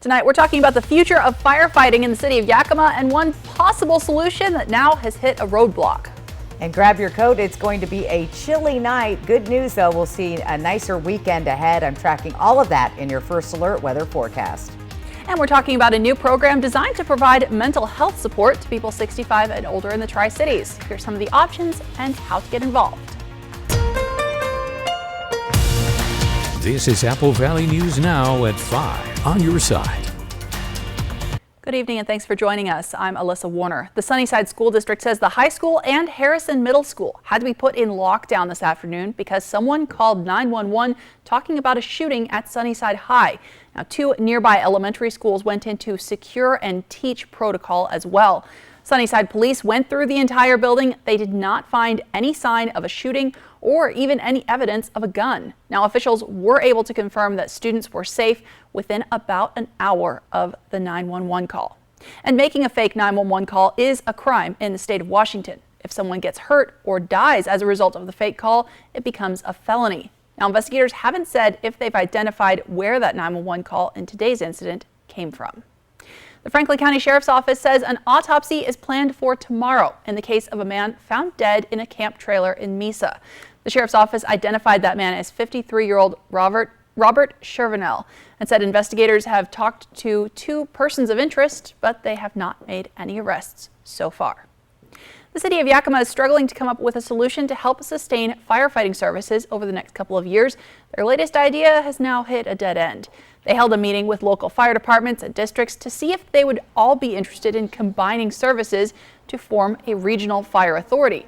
Tonight, we're talking about the future of firefighting in the city of Yakima and one possible solution that now has hit a roadblock. And grab your coat. It's going to be a chilly night. Good news, though, we'll see a nicer weekend ahead. I'm tracking all of that in your First Alert weather forecast. And we're talking about a new program designed to provide mental health support to people 65 and older in the Tri-Cities. Here's some of the options and how to get involved. This is Apple Valley News Now at 5 on your side. Good evening and thanks for joining us. I'm Alyssa Warner. The Sunnyside School District says the high school and Harrison Middle School had to be put in lockdown this afternoon because someone called 911 talking about a shooting at Sunnyside High. Now, 2 nearby elementary schools went into secure and teach protocol as well. Sunnyside police went through the entire building. They did not find any sign of a shooting or even any evidence of a gun. Now, officials were able to confirm that students were safe within about an hour of the 911 call. And making a fake 911 call is a crime in the state of Washington. If someone gets hurt or dies as a result of the fake call, it becomes a felony. Now, investigators haven't said if they've identified where that 911 call in today's incident came from. The Franklin County Sheriff's Office says an autopsy is planned for tomorrow in the case of a man found dead in a camp trailer in Mesa. The Sheriff's Office identified that man as 53-year-old Robert Chervenel and said investigators have talked to 2 persons of interest, but they have not made any arrests so far. The city of Yakima is struggling to come up with a solution to help sustain firefighting services over the next couple of years. Their latest idea has now hit a dead end. They held a meeting with local fire departments and districts to see if they would all be interested in combining services to form a regional fire authority.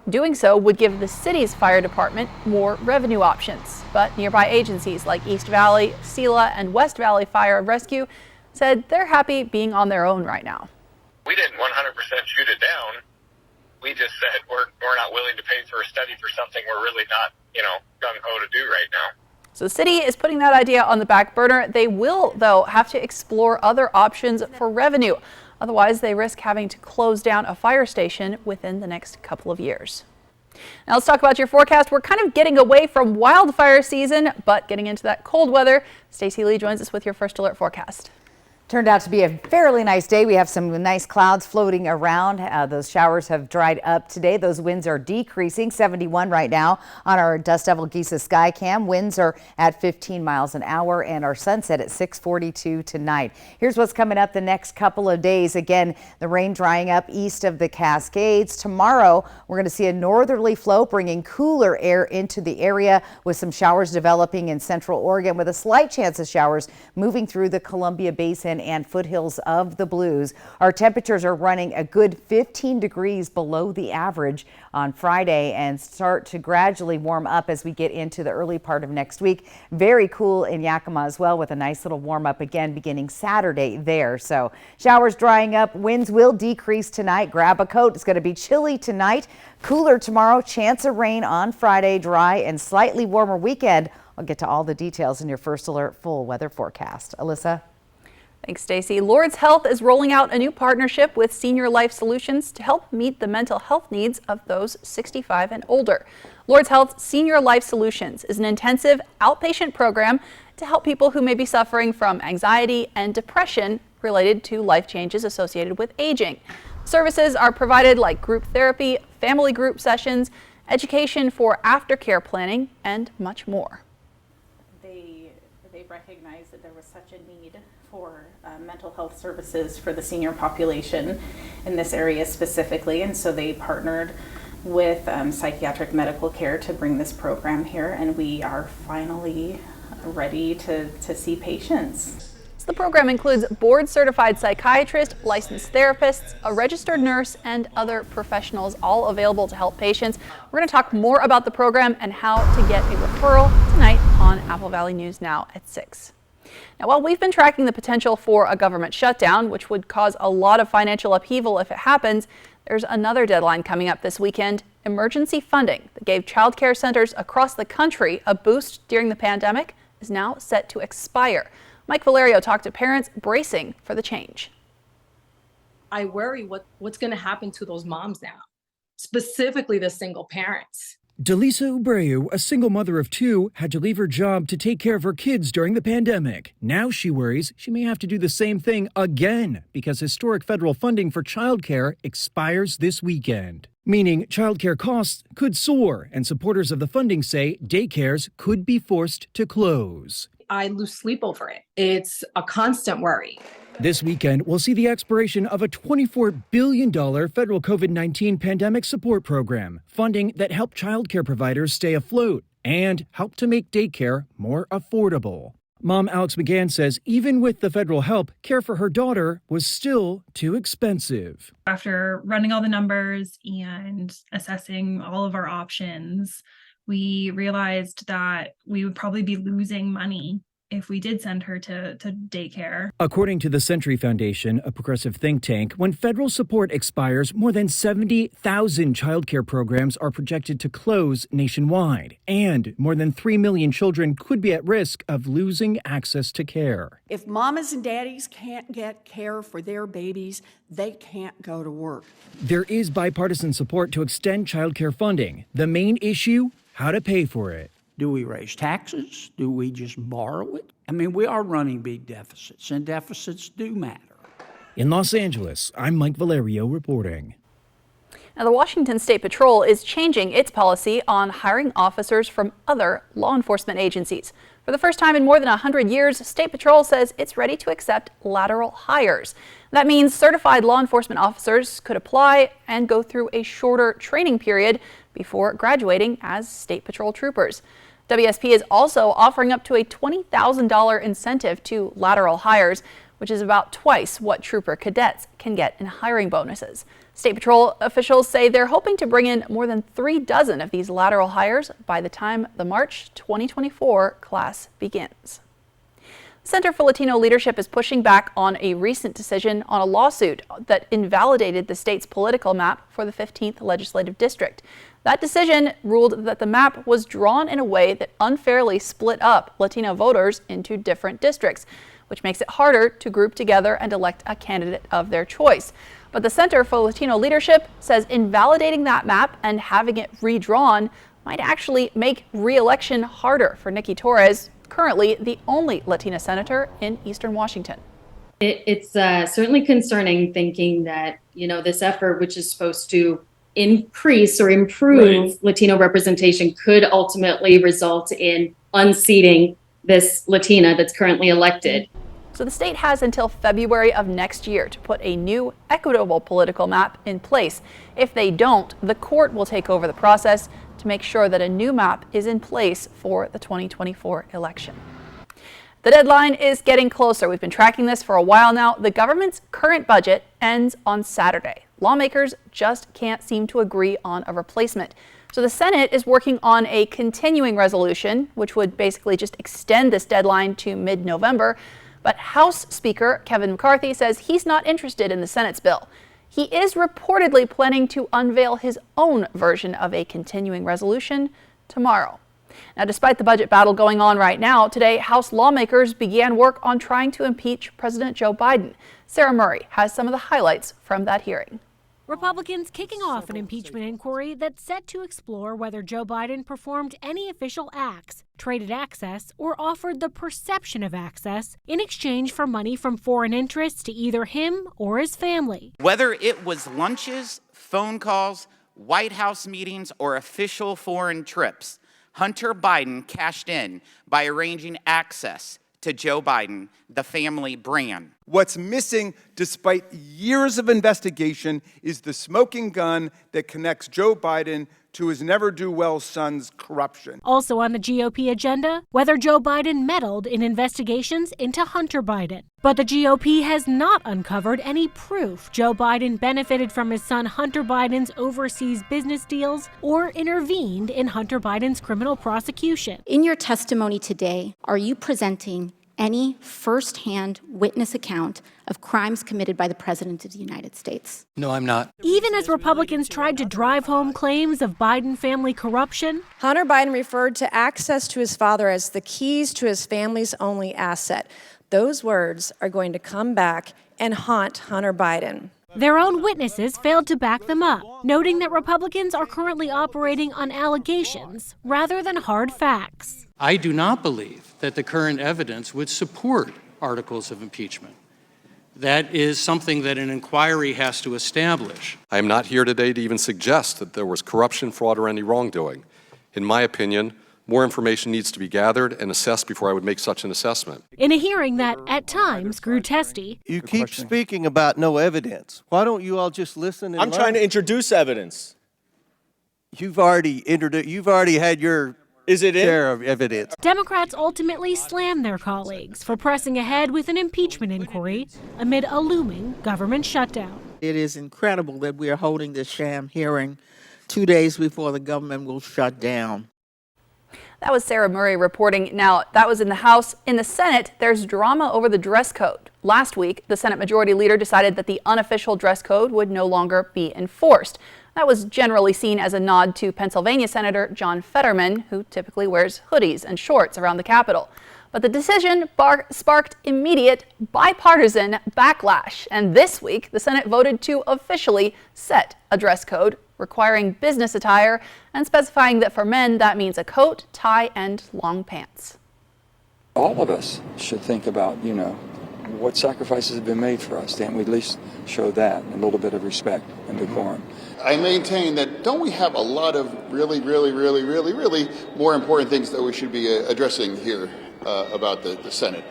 Doing so would give the city's fire department more revenue options. But nearby agencies like East Valley, Sela, and West Valley Fire and Rescue said they're happy being on their own right now. We didn't 100% shoot it down. We just said we're not willing to pay for a study for something we're really not, gung-ho to do right now. So the city is putting that idea on the back burner. They will, though, have to explore other options for revenue. Otherwise, they risk having to close down a fire station within the next couple of years. Now let's talk about your forecast. We're kind of getting away from wildfire season, but getting into that cold weather. Stacey Lee joins us with your First Alert forecast. Turned out to be a fairly nice day. We have some nice clouds floating around. Those showers have dried up today. Those winds are decreasing. 71 right now on our Dust Devil Giza sky cam. Winds are at 15 miles an hour and our sunset at 6:42 tonight. Here's what's coming up the next couple of days. Again, the rain drying up east of the Cascades. Tomorrow, we're going to see a northerly flow bringing cooler air into the area with some showers developing in central Oregon with a slight chance of showers moving through the Columbia Basin and foothills of the Blues. Our temperatures are running a good 15 degrees below the average on Friday and start to gradually warm up as we get into the early part of next week. Very cool in Yakima as well with a nice little warm up again beginning Saturday there. So showers drying up, winds will decrease tonight. Grab a coat. It's going to be chilly tonight, cooler tomorrow, chance of rain on Friday, dry and slightly warmer weekend. I'll get to all the details in your First Alert full weather forecast. Alyssa? Thanks, Stacey. Lourdes Health is rolling out a new partnership with Senior Life Solutions to help meet the mental health needs of those 65 and older. Lourdes Health Senior Life Solutions is an intensive outpatient program to help people who may be suffering from anxiety and depression related to life changes associated with aging. Services are provided like group therapy, family group sessions, education for aftercare planning, and much more. They recognized that there was such a need for mental health services for the senior population in this area specifically, and so they partnered with Psychiatric Medical Care to bring this program here, and we are finally ready to see patients. So the program includes board-certified psychiatrists, licensed therapists, a registered nurse, and other professionals, all available to help patients. We're going to talk more about the program and how to get a referral tonight on Apple Valley News Now at 6. Now, while we've been tracking the potential for a government shutdown, which would cause a lot of financial upheaval if it happens, there's another deadline coming up this weekend. Emergency funding that gave child care centers across the country a boost during the pandemic is now set to expire. Mike Valerio talked to parents bracing for the change. I worry what's going to happen to those moms now, specifically the single parents. Delisa Ubreu, a single mother of two, had to leave her job to take care of her kids during the pandemic. Now she worries she may have to do the same thing again because historic federal funding for childcare expires this weekend. Meaning childcare costs could soar, and supporters of the funding say daycares could be forced to close. I lose sleep over it. It's a constant worry. This weekend, we'll see the expiration of a $24 billion federal COVID-19 pandemic support program, funding that helped childcare providers stay afloat and help to make daycare more affordable. Mom Alex McGann says even with the federal help, care for her daughter was still too expensive. After running all the numbers and assessing all of our options, we realized that we would probably be losing money if we did send her to daycare. According to the Century Foundation, a progressive think tank, when federal support expires, more than 70,000 childcare programs are projected to close nationwide, and more than 3 million children could be at risk of losing access to care. If mamas and daddies can't get care for their babies, they can't go to work. There is bipartisan support to extend childcare funding. The main issue, how to pay for it. Do we raise taxes? Do we just borrow it? I mean, we are running big deficits, and deficits do matter. In Los Angeles, I'm Mike Valerio reporting. Now, the Washington State Patrol is changing its policy on hiring officers from other law enforcement agencies. For the first time in more than 100 years, State Patrol says it's ready to accept lateral hires. That means certified law enforcement officers could apply and go through a shorter training period before graduating as State Patrol troopers. WSP is also offering up to a $20,000 incentive to lateral hires, which is about twice what trooper cadets can get in hiring bonuses. State Patrol officials say they're hoping to bring in more than 36 of these lateral hires by the time the March 2024 class begins. Center for Latino Leadership is pushing back on a recent decision on a lawsuit that invalidated the state's political map for the 15th legislative district. That decision ruled that the map was drawn in a way that unfairly split up Latino voters into different districts, which makes it harder to group together and elect a candidate of their choice. But the Center for Latino Leadership says invalidating that map and having it redrawn might actually make re-election harder for Nikki Torres, currently the only Latina senator in Eastern Washington. It's certainly concerning thinking that, this effort, which is supposed to increase or improve Latino representation, could ultimately result in unseating this Latina that's currently elected. So the state has until February of next year to put a new equitable political map in place. If they don't, the court will take over the process to make sure that a new map is in place for the 2024 election. The deadline is getting closer. We've been tracking this for a while now. The government's current budget ends on Saturday. Lawmakers just can't seem to agree on a replacement. So the Senate is working on a continuing resolution, which would basically just extend this deadline to mid-November. But House Speaker Kevin McCarthy says he's not interested in the Senate's bill. He is reportedly planning to unveil his own version of a continuing resolution tomorrow. Now, despite the budget battle going on right now, today House lawmakers began work on trying to impeach President Joe Biden. Sarah Murray has some of the highlights from that hearing. Republicans kicking off an impeachment inquiry that's set to explore whether Joe Biden performed any official acts, traded access, or offered the perception of access in exchange for money from foreign interests to either him or his family. Whether it was lunches, phone calls, White House meetings, or official foreign trips, Hunter Biden cashed in by arranging access to Joe Biden, the family brand. What's missing, despite years of investigation, is the smoking gun that connects Joe Biden to his never-do-well son's corruption. Also on the GOP agenda, whether Joe Biden meddled in investigations into Hunter Biden. But the GOP has not uncovered any proof Joe Biden benefited from his son Hunter Biden's overseas business deals or intervened in Hunter Biden's criminal prosecution. In your testimony today, are you presenting any first-hand witness account of crimes committed by the President of the United States? No, I'm not. Even as Republicans tried to drive home claims of Biden family corruption, Hunter Biden referred to access to his father as the keys to his family's only asset. Those words are going to come back and haunt Hunter Biden. Their own witnesses failed to back them up, noting that Republicans are currently operating on allegations rather than hard facts. I do not believe that the current evidence would support articles of impeachment. That is something that an inquiry has to establish. I am not here today to even suggest that there was corruption, fraud, or any wrongdoing. In my opinion, more information needs to be gathered and assessed before I would make such an assessment. In a hearing that, at times, grew testy, You keep speaking about no evidence. Why don't you all just listen and I'm trying to introduce evidence. You've already had your share of evidence. Democrats ultimately slammed their colleagues for pressing ahead with an impeachment inquiry amid a looming government shutdown. It is incredible that we are holding this sham hearing 2 days before the government will shut down. That was Sarah Murray reporting. Now, that was in the House. In the Senate, there's drama over the dress code. Last week, the Senate Majority Leader decided that the unofficial dress code would no longer be enforced. That was generally seen as a nod to Pennsylvania Senator John Fetterman, who typically wears hoodies and shorts around the Capitol. But the decision sparked immediate bipartisan backlash. And this week, the Senate voted to officially set a dress code requiring business attire and specifying that for men, that means a coat, tie, and long pants. All of us should think about, what sacrifices have been made for us. Can't we at least show that a little bit of respect and decorum? I maintain that don't we have a lot of really more important things that we should be addressing here about the Senate?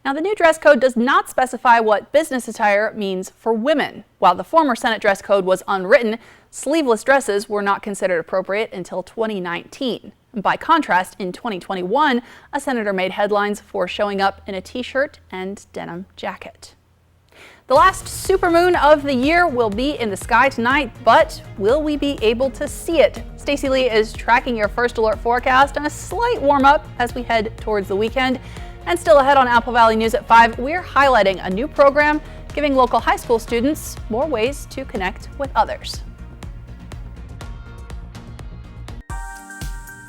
Now, the new dress code does not specify what business attire means for women. While the former Senate dress code was unwritten, sleeveless dresses were not considered appropriate until 2019. By contrast, in 2021, a senator made headlines for showing up in a t-shirt and denim jacket. The last supermoon of the year will be in the sky tonight, but will we be able to see it? Stacey Lee is tracking your first alert forecast and a slight warm up as we head towards the weekend. And still ahead on Apple Valley News at 5, we're highlighting a new program giving local high school students more ways to connect with others.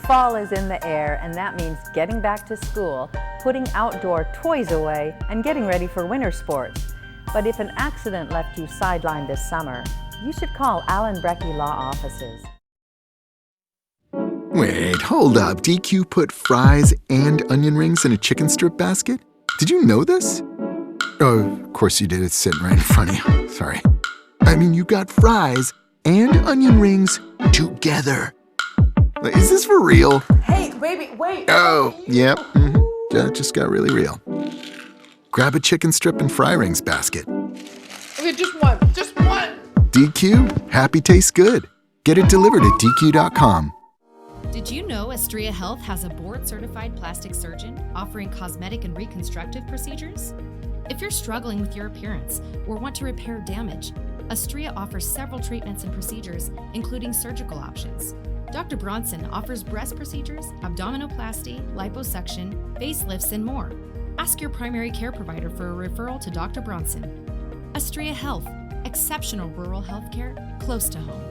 Fall is in the air, and that means getting back to school, putting outdoor toys away, and getting ready for winter sports. But if an accident left you sidelined this summer, you should call Allen Brecky Law Offices. Wait, hold up. DQ put fries and onion rings in a chicken strip basket? Did you know this? Oh, of course you did. It's sitting right in front of you. Sorry. I mean, you got fries and onion rings together. Is this for real? Hey, baby, wait. Oh, yep. That just got really real. Grab a chicken strip and fry rings basket. Okay, just one. DQ, happy tastes good. Get it delivered at DQ.com. Did you know Astria Health has a board-certified plastic surgeon offering cosmetic and reconstructive procedures? If you're struggling with your appearance or want to repair damage, Astria offers several treatments and procedures, including surgical options. Dr. Bronson offers breast procedures, abdominoplasty, liposuction, facelifts, and more. Ask your primary care provider for a referral to Dr. Bronson. Astria Health, exceptional rural health care close to home.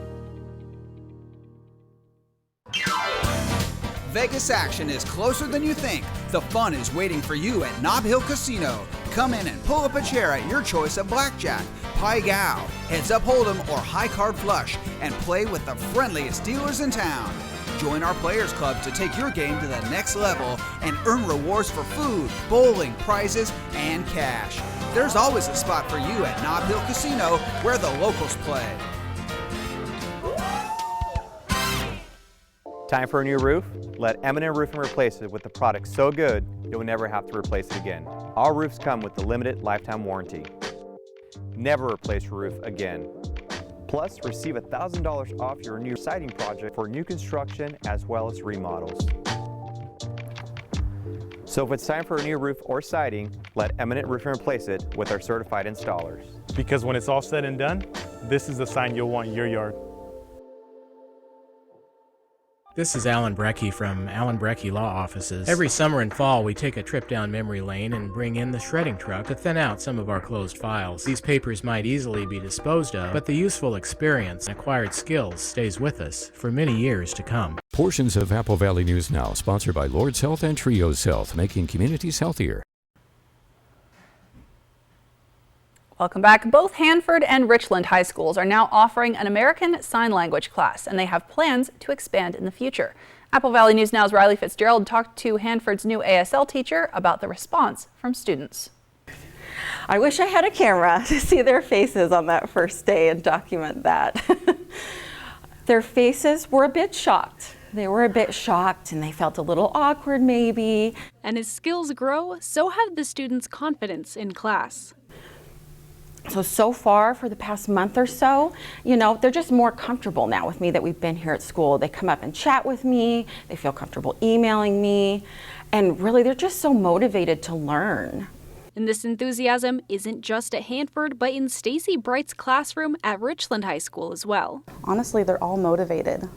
Vegas action is closer than you think. The fun is waiting for you at Nob Hill Casino. Come in and pull up a chair at your choice of blackjack, Pai Gow, Heads Up Hold'em, or High Card Flush, and play with the friendliest dealers in town. Join our Players Club to take your game to the next level and earn rewards for food, bowling, prizes, and cash. There's always a spot for you at Nob Hill Casino, where the locals play. Time for a new roof? Let Eminent Roofing replace it with a product so good you'll never have to replace it again. Our roofs come with the limited lifetime warranty. Never replace your roof again. Plus, receive $1,000 off your new siding project for new construction as well as remodels. So if it's time for a new roof or siding, let Eminent Roofing replace it with our certified installers. Because when it's all said and done, this is the sign you'll want in your yard. This is Alan Brecky from Alan Brecky Law Offices. Every summer and fall, we take a trip down memory lane and bring in the shredding truck to thin out some of our closed files. These papers might easily be disposed of, but the useful experience and acquired skills stays with us for many years to come. Portions of Apple Valley News Now, sponsored by Lord's Health and Trios Health, making communities healthier. Welcome back. Both Hanford and Richland high schools are now offering an American Sign Language class, and they have plans to expand in the future. Apple Valley News Now's Riley Fitzgerald talked to Hanford's new ASL teacher about the response from students. I wish I had a camera to see their faces on that first day and document that. Their faces were a bit shocked. They were a bit shocked and they felt a little awkward maybe. And as skills grow, so have the students' confidence in class. So far for the past month or so, they're just more comfortable now with me that we've been here at school. They come up and chat with me, they feel comfortable emailing me, and really they're just so motivated to learn. And this enthusiasm isn't just at Hanford, but in Stacy Bright's classroom at Richland High School as well. Honestly, they're all motivated.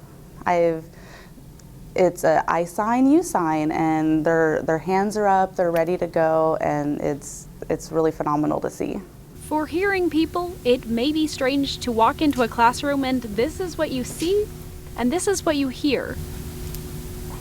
It's a I sign, you sign, and their hands are up, they're ready to go, and it's really phenomenal to see. For hearing people, it may be strange to walk into a classroom and this is what you see, and this is what you hear.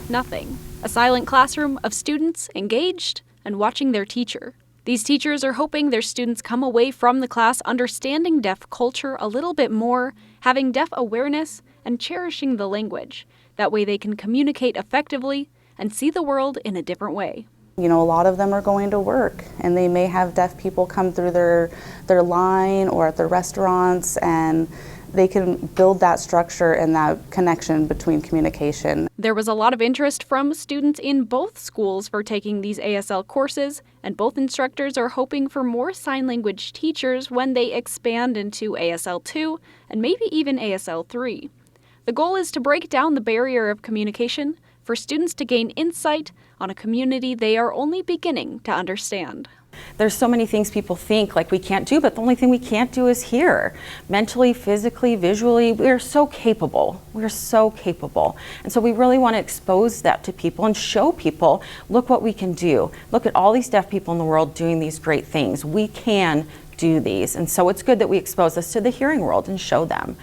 Nothing. A silent classroom of students engaged and watching their teacher. These teachers are hoping their students come away from the class understanding deaf culture a little bit more, having deaf awareness, and cherishing the language. That way they can communicate effectively and see the world in a different way. A lot of them are going to work and they may have deaf people come through their line or at their restaurants, and they can build that structure and that connection between communication. There was a lot of interest from students in both schools for taking these ASL courses, and both instructors are hoping for more sign language teachers when they expand into ASL 2 and maybe even ASL 3. The goal is to break down the barrier of communication for students to gain insight on a community they are only beginning to understand. There's so many things people think like we can't do, but the only thing we can't do is hear. Mentally, physically, visually, we're so capable. We're so capable. And so we really want to expose that to people and show people, look what we can do. Look at all these deaf people in the world doing these great things. We can do these. And so it's good that we expose this to the hearing world and show them.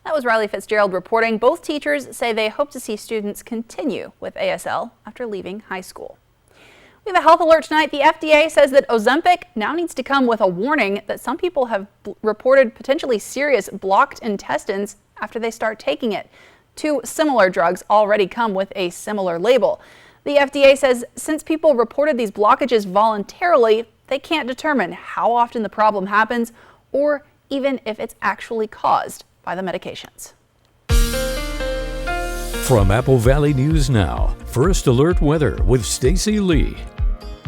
That was Riley Fitzgerald reporting. Both teachers say they hope to see students continue with ASL after leaving high school. We have a health alert tonight. The FDA says that Ozempic now needs to come with a warning that some people have reported potentially serious blocked intestines after they start taking it. 2 similar drugs already come with a similar label. The FDA says since people reported these blockages voluntarily, they can't determine how often the problem happens or even if it's actually caused by the medications. From Apple Valley News Now, First Alert Weather with Stacy Lee.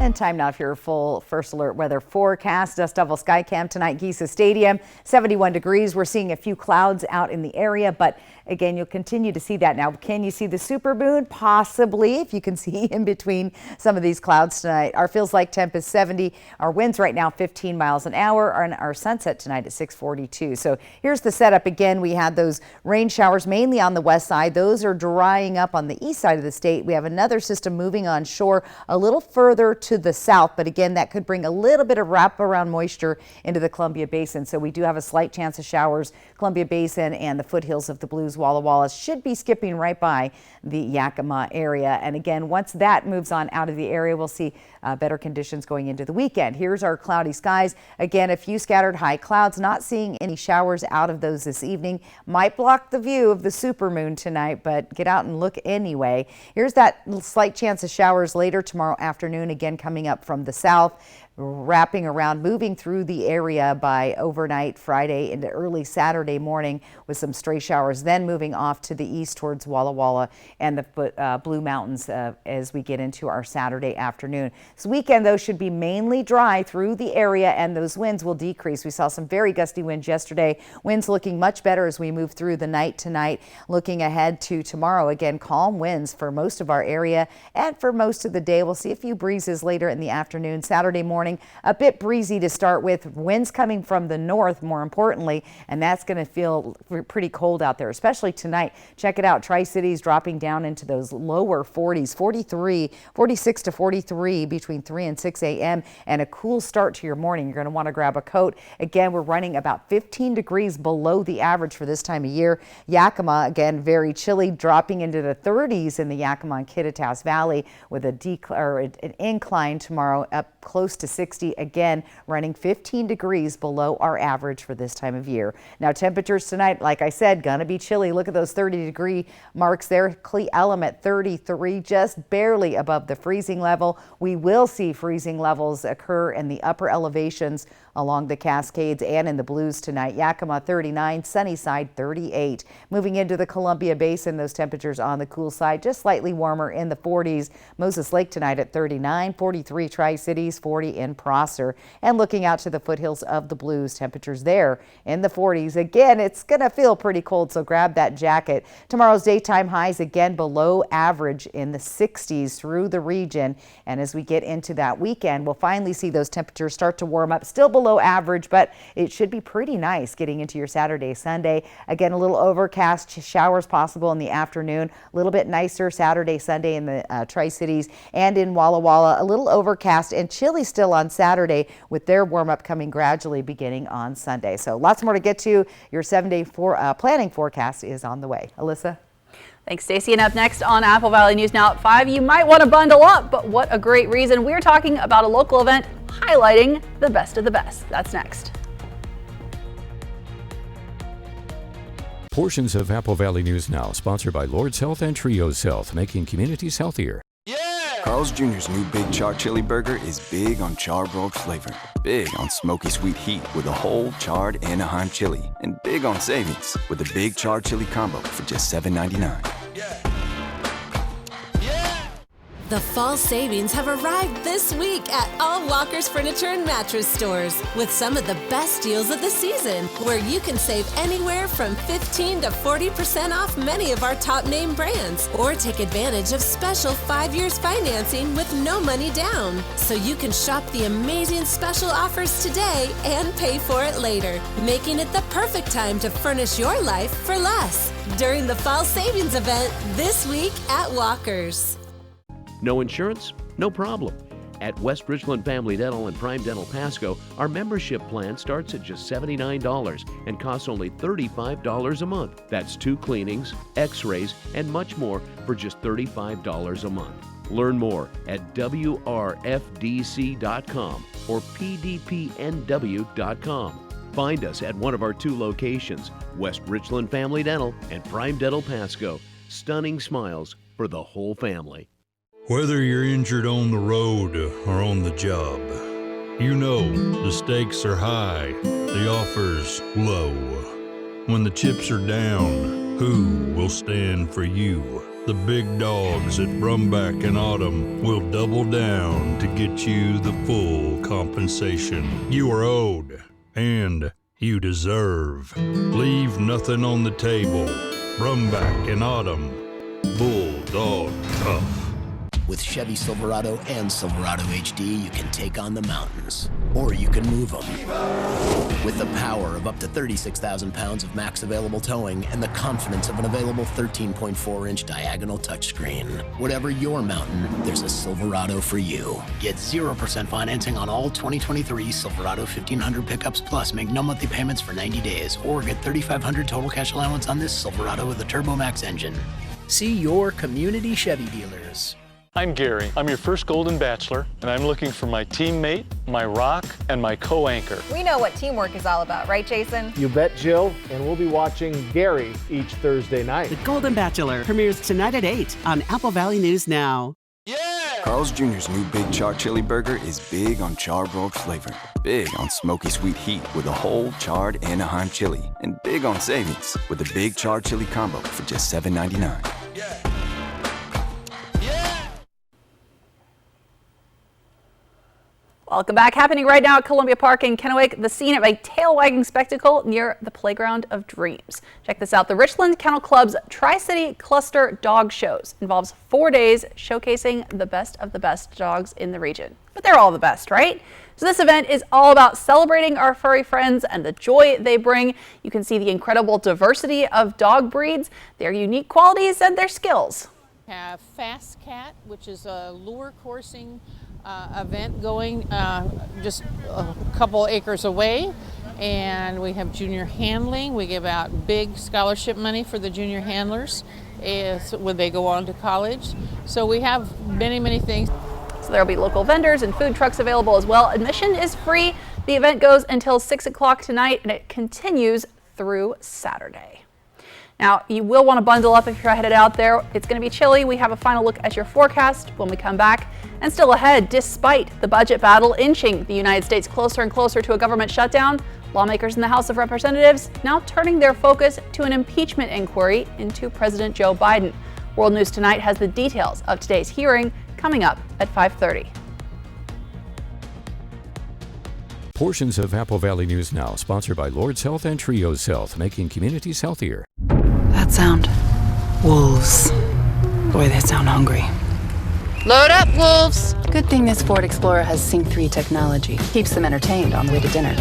And time now for your full First Alert weather forecast. Dust Devil Sky Camp tonight, Giza Stadium, 71 degrees. We're seeing a few clouds out in the area, but again, you'll continue to see that. Now, can you see the super moon? Possibly, if you can see in between some of these clouds tonight. Our feels like temp is 70. Our winds right now 15 miles an hour. Our sunset tonight at 6:42. So here's the setup again. We had those rain showers mainly on the west side. Those are drying up on the east side of the state. We have another system moving on shore a little further to the south, but again, that could bring a little bit of wraparound moisture into the Columbia Basin. So we do have a slight chance of showers. Columbia Basin and the foothills of the Blues, Walla Walla should be skipping right by the Yakima area. And again, once that moves on out of the area, we'll see better conditions going into the weekend. Here's our cloudy skies. Again, a few scattered high clouds, not seeing any showers out of those this evening. Might block the view of the supermoon tonight, but get out and look anyway. Here's that slight chance of showers later tomorrow afternoon, again coming up from the south, wrapping around, moving through the area by overnight Friday into early Saturday morning with some stray showers, then moving off to the east towards Walla Walla and the Blue Mountains as we get into our Saturday afternoon. This weekend, though, should be mainly dry through the area, and those winds will decrease. We saw some very gusty winds yesterday. Winds looking much better as we move through the night tonight. Looking ahead to tomorrow, again, calm winds for most of our area and for most of the day. We'll see a few breezes later in the afternoon. Saturday morning, a bit breezy to start with, winds coming from the north more importantly, and that's going to feel pretty cold out there, especially tonight. Check it out, Tri-Cities dropping down into those lower 40s, 46 to 43 between 3 and 6 a.m. and a cool start to your morning. You're going to want to grab a coat. Again, we're running about 15 degrees below the average for this time of year. Yakima, again, very chilly, dropping into the 30s in the Yakima and Kittitas Valley with an incline tomorrow up close to 60 again, running 15 degrees below our average for this time of year. Now temperatures tonight, like I said, gonna be chilly. Look at those 30-degree marks there. Cle Elum at 33, just barely above the freezing level. We will see freezing levels occur in the upper elevations along the Cascades and in the Blues tonight. Yakima 39, Sunnyside 38. Moving into the Columbia Basin, those temperatures on the cool side, just slightly warmer in the 40s. Moses Lake tonight at 39, 43 Tri-Cities, 40 in Prosser. And looking out to the foothills of the Blues, temperatures there in the 40s. Again, it's going to feel pretty cold, so grab that jacket. Tomorrow's daytime highs again below average in the 60s through the region. And as we get into that weekend, we'll finally see those temperatures start to warm up, still below average, but it should be pretty nice getting into your Saturday, Sunday. Again, a little overcast, showers possible in the afternoon. A little bit nicer Saturday, Sunday in the Tri-Cities and in Walla Walla. A little overcast and chilly still on Saturday, with their warm up coming gradually beginning on Sunday. So lots more to get to. Your 7-day planning forecast is on the way. Alyssa? Thanks, Stacey. And up next on Apple Valley News Now at 5, you might want to bundle up, but what a great reason. We're talking about a local event highlighting the best of the best. That's next. Portions of Apple Valley News Now, sponsored by Lord's Health and Trios Health, making communities healthier. Carl's Jr.'s new Big Char Chili Burger is big on charbroiled flavor, big on smoky sweet heat with a whole charred Anaheim chili, and big on savings with a Big Char Chili Combo for just $7.99. The fall savings have arrived this week at all Walker's Furniture and Mattress stores with some of the best deals of the season, where you can save anywhere from 15 to 40% off many of our top name brands, or take advantage of special 5 years financing with no money down. So you can shop the amazing special offers today and pay for it later, making it the perfect time to furnish your life for less during the fall savings event this week at Walker's. No insurance? No problem. At West Richland Family Dental and Prime Dental Pasco, our membership plan starts at just $79 and costs only $35 a month. That's 2 cleanings, x-rays, and much more for just $35 a month. Learn more at WRFDC.com or PDPNW.com. Find us at one of our 2 locations, West Richland Family Dental and Prime Dental Pasco. Stunning smiles for the whole family. Whether you're injured on the road or on the job, you know the stakes are high, the offers low. When the chips are down, who will stand for you? The big dogs at Brumback and Autumn will double down to get you the full compensation you are owed and you deserve. Leave nothing on the table. Brumback and Autumn, Bulldog Tough. With Chevy Silverado and Silverado HD, you can take on the mountains, or you can move them. With the power of up to 36,000 pounds of max available towing and the confidence of an available 13.4-inch diagonal touchscreen. Whatever your mountain, there's a Silverado for you. Get 0% financing on all 2023 Silverado 1500 pickups, plus make no monthly payments for 90 days, or get $3,500 total cash allowance on this Silverado with a TurboMax engine. See your community Chevy dealers. I'm Gary. I'm your first Golden Bachelor, and I'm looking for my teammate, my rock, and my co-anchor. We know what teamwork is all about, right, Jason? You bet, Jill. And we'll be watching Gary each Thursday night. The Golden Bachelor premieres tonight at 8 on Apple Valley News Now. Carl's Jr.'s new Big Char Chili Burger is big on charbroiled flavor, big on smoky sweet heat with a whole charred Anaheim chili, and big on savings with a Big Char Chili Combo for just $7.99. Welcome back. Happening right now at Columbia Park in Kennewick, the scene of a tail-wagging spectacle near the Playground of Dreams. Check this out. The Richland Kennel Club's Tri-City Cluster Dog Shows involves 4 days showcasing the best of the best dogs in the region. But they're all the best, right? So this event is all about celebrating our furry friends and the joy they bring. You can see the incredible diversity of dog breeds, their unique qualities, and their skills. We have Fast Cat, which is a lure coursing event going just a couple acres away, and we have junior handling. We give out big scholarship money for the junior handlers when they go on to college. So we have many things. So there will be local vendors and food trucks available as well. Admission is free. The event goes until 6 o'clock tonight and it continues through Saturday. Now, you will want to bundle up if you're headed out there. It's going to be chilly. We have a final look at your forecast when we come back. And still ahead, despite the budget battle inching the United States closer and closer to a government shutdown, lawmakers in the House of Representatives now turning their focus to an impeachment inquiry into President Joe Biden. World News Tonight has the details of today's hearing coming up at 5:30. Portions of Apple Valley News Now, sponsored by Lord's Health and Trios Health, making communities healthier. That sound. Wolves. Boy, they sound hungry. Load up, wolves! Good thing this Ford Explorer has Sync 3 technology. Keeps them entertained on the way to dinner.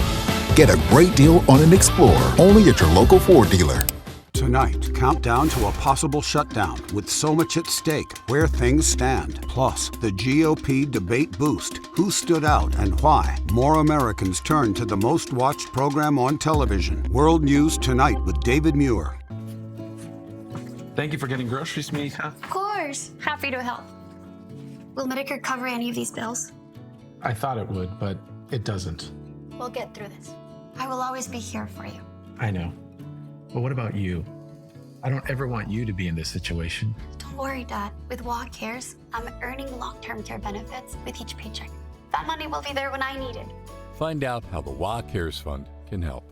Get a great deal on an Explorer, only at your local Ford dealer. Tonight, countdown to a possible shutdown with so much at stake, where things stand. Plus, the GOP debate boost, who stood out and why. More Americans turn to the most watched program on television. World News Tonight with David Muir. Thank you for getting groceries, Mika. Of course. Happy to help. Will Medicare cover any of these bills? I thought it would, but it doesn't. We'll get through this. I will always be here for you. I know. But what about you? I don't ever want you to be in this situation. Don't worry, Dad. With WA Cares, I'm earning long-term care benefits with each paycheck. That money will be there when I need it. Find out how the WA Cares Fund can help.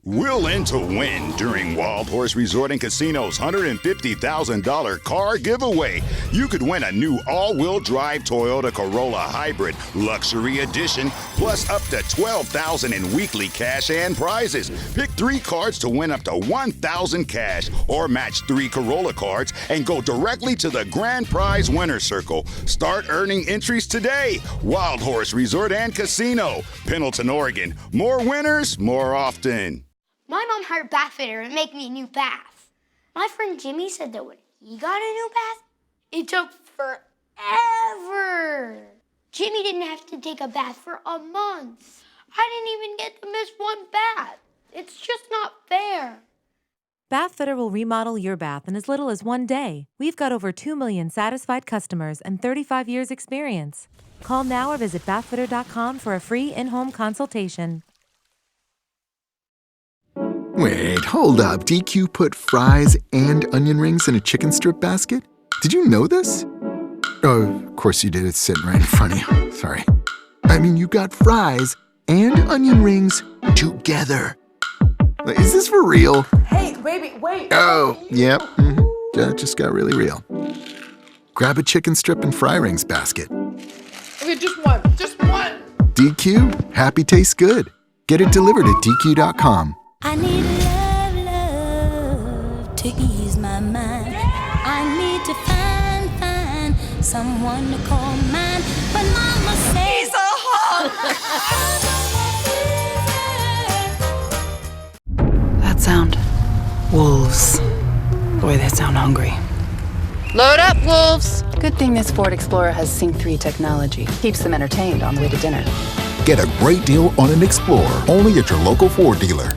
Will in to win during Wild Horse Resort and Casino's $150,000 car giveaway. You could win a new all-wheel drive Toyota Corolla Hybrid Luxury Edition, plus up to $12,000 in weekly cash and prizes. Pick 3 cards to win up to $1,000 cash, or match 3 Corolla cards and go directly to the grand prize winner circle. Start earning entries today. Wild Horse Resort and Casino, Pendleton, Oregon. More winners, more often. My mom hired a bath fitter to make me a new bath. My friend Jimmy said that when he got a new bath, it took forever. Jimmy didn't have to take a bath for a month. I didn't even get to miss one bath. It's just not fair. Bath Fitter will remodel your bath in as little as 1 day. We've got over 2 million satisfied customers and 35 years experience. Call now or visit bathfitter.com for a free in-home consultation. Wait, hold up. DQ put fries and onion rings in a chicken strip basket? Did you know this? Oh, of course you did. It's sitting right in front of you. Sorry. I mean, you got fries and onion rings together. Is this for real? Hey, baby, wait. Oh, yep. That just got really real. Grab a chicken strip and fry rings basket. Okay, just one. Just one. DQ, happy tastes good. Get it delivered at DQ.com. I need love to ease my mind. I need to find someone to call mine. But mama says he's a hog. That sound. Wolves. Boy, they sound hungry. Load up, wolves! Good thing this Ford Explorer has Sync 3 technology. Keeps them entertained on the way to dinner. Get a great deal on an Explorer, only at your local Ford dealer.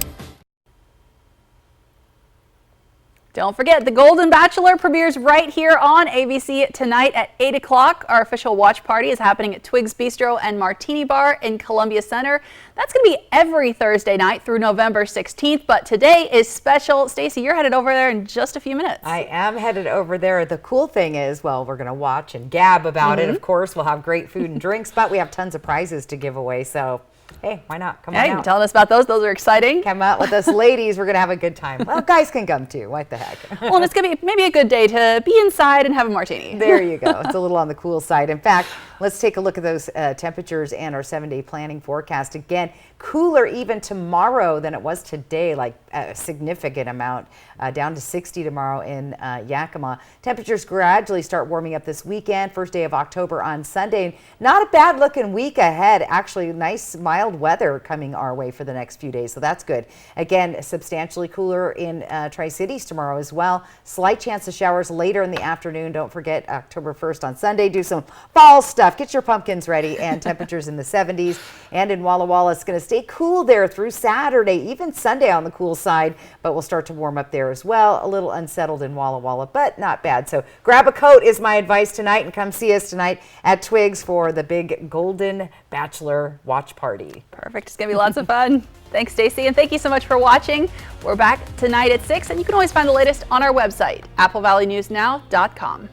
Don't forget, The Golden Bachelor premieres right here on ABC tonight at 8 o'clock. Our official watch party is happening at Twiggs Bistro and Martini Bar in Columbia Center. That's going to be every Thursday night through November 16th, but today is special. Stacey, you're headed over there in just a few minutes. I am headed over there. The cool thing is, well, we're going to watch and gab about it. Of course, we'll have great food and drinks, but we have tons of prizes to give away, so hey, why not? Come on You've out. been telling us about those. Those are exciting. Come out with us ladies. We're going to have a good time. Well, guys can come too. What the heck? Well, and it's going to be maybe a good day to be inside and have a martini. There you go. It's a little on the cool side. In fact, let's take a look at those temperatures and our 7-day planning forecast. Again, cooler even tomorrow than it was today, like a significant amount, down to 60 tomorrow in Yakima. Temperatures gradually start warming up this weekend, first day of October on Sunday. Not a bad looking week ahead. Actually, nice mild weather coming our way for the next few days, so that's good. Again, substantially cooler in Tri-Cities tomorrow tomorrow as well. Slight chance of showers later in the afternoon. Don't forget October 1st on Sunday. Do some fall stuff. Get your pumpkins ready, and temperatures in the 70s. And in Walla Walla, it's going to stay cool there through Saturday, even Sunday on the cool side, but we'll start to warm up there as well. A little unsettled in Walla Walla, but not bad. So grab a coat is my advice tonight, and come see us tonight at Twigs for the big Golden Bachelor watch party. Perfect. It's going to be lots of fun. Thanks, Stacey, and thank you so much for watching. We're back tonight at 6, and you can always find the latest on our website, applevalleyNewsNow.com.